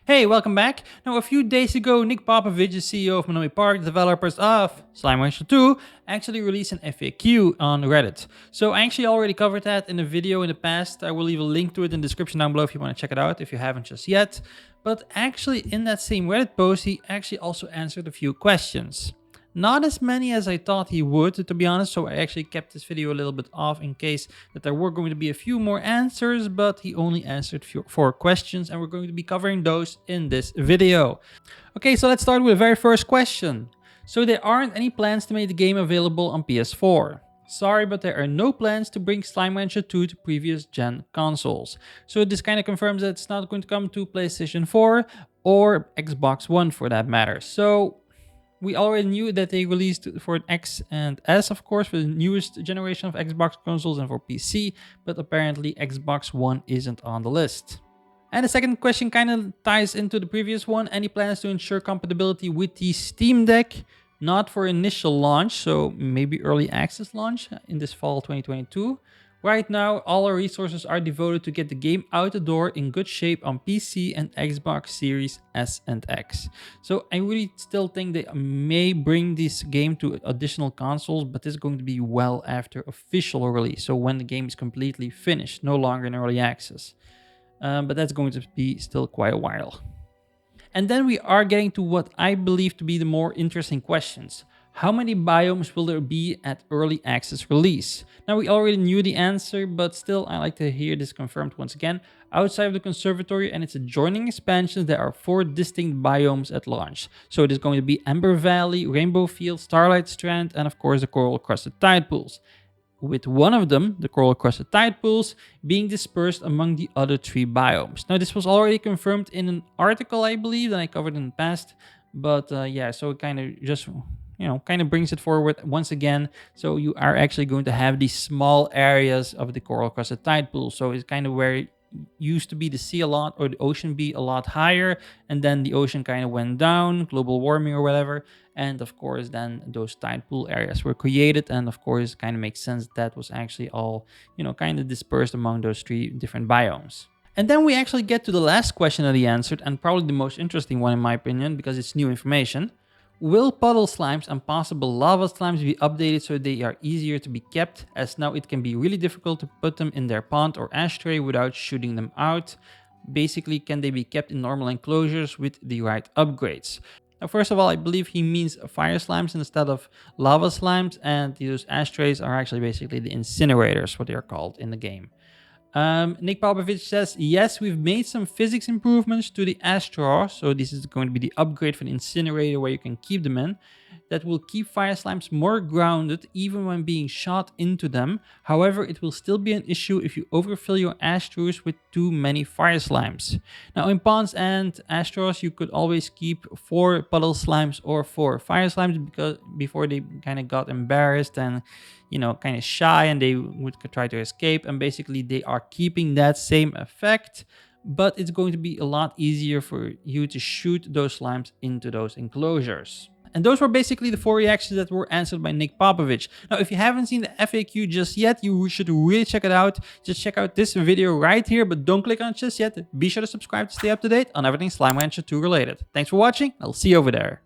Hey, welcome back. Now, a few days ago, Nick Popovich, the CEO of Monomi Park, developers of Slime Rancher 2, actually released an FAQ on Reddit. So I actually already covered that in a video in the past. I will leave a link to it in the description down below if you want to check it out, if you haven't just yet. But actually, in that same Reddit post, he actually also answered a few questions. Not as many as I thought he would, to be honest, so I actually kept this video a little bit off in case that there were going to be a few more answers, but he only answered 4 questions, and we're going to be covering those in this video. Okay, so let's start with the very first question. So there aren't any plans to make the game available on PS4. Sorry, but there are no plans to bring Slime Rancher 2 to previous gen consoles. So this kind of confirms that it's not going to come to PlayStation 4 or Xbox One for that matter. So we already knew that they released for X and S, of course, for the newest generation of Xbox consoles and for PC, but apparently Xbox One isn't on the list. And the second question kind of ties into the previous one. Any plans to ensure compatibility with the Steam Deck? Not for initial launch, so maybe early access launch in this fall 2022. Right now, all our resources are devoted to get the game out the door in good shape on PC and Xbox Series S and X. So I really still think they may bring this game to additional consoles, but this is going to be well after official release. So when the game is completely finished, no longer in early access. But that's going to be still quite a while. And then we are getting to what I believe to be the more interesting questions. How many biomes will there be at early access release? Now, we already knew the answer, but still I like to hear this confirmed once again. Outside of the conservatory and its adjoining expansions, there are 4 distinct biomes at launch. So it is going to be Ember Valley, Rainbow Field, Starlight Strand, and of course the Coral Crusted Tide Pools. With one of them, the Coral Crusted Tide Pools, being dispersed among the other 3 biomes. Now, this was already confirmed in an article, I believe, that I covered in the past. But yeah, so it kind of just, kind of brings it forward once again. So you are actually going to have these small areas of the Coral Crusted Tide Pool. So it's kind of where it used to be the sea a lot, or the ocean be a lot higher, and then the ocean kind of went down, global warming or whatever, and of course then those tide pool areas were created, and of course it kind of makes sense that was actually all kind of dispersed among those 3 different biomes. And then we actually get to the last question that he answered, and probably the most interesting one in my opinion, because it's new information. Will puddle slimes and possible lava slimes be updated so they are easier to be kept, as now it can be really difficult to put them in their pond or ashtray without shooting them out? Basically, can they be kept in normal enclosures with the right upgrades? Now, first of all, I believe he means fire slimes instead of lava slimes, and those ashtrays are actually basically the incinerators, what they are called in the game. Nick Popovich says, yes, we've made some physics improvements to the Astro. So this is going to be the upgrade for the incinerator where you can keep them in. That will keep fire slimes more grounded even when being shot into them. However, it will still be an issue if you overfill your Astros with too many fire slimes. Now in ponds and Astros, you could always keep 4 puddle slimes or 4 fire slimes because before they kind of got embarrassed and kind of shy and they would try to escape, and basically they are keeping that same effect, but it's going to be a lot easier for you to shoot those slimes into those enclosures. And those were basically the 4 reactions that were answered by Nick Popovich. Now, if you haven't seen the FAQ just yet, you should really check it out. Just check out this video right here, but don't click on it just yet. Be sure to subscribe to stay up to date on everything Slime Rancher 2 related. Thanks for watching. I'll see you over there.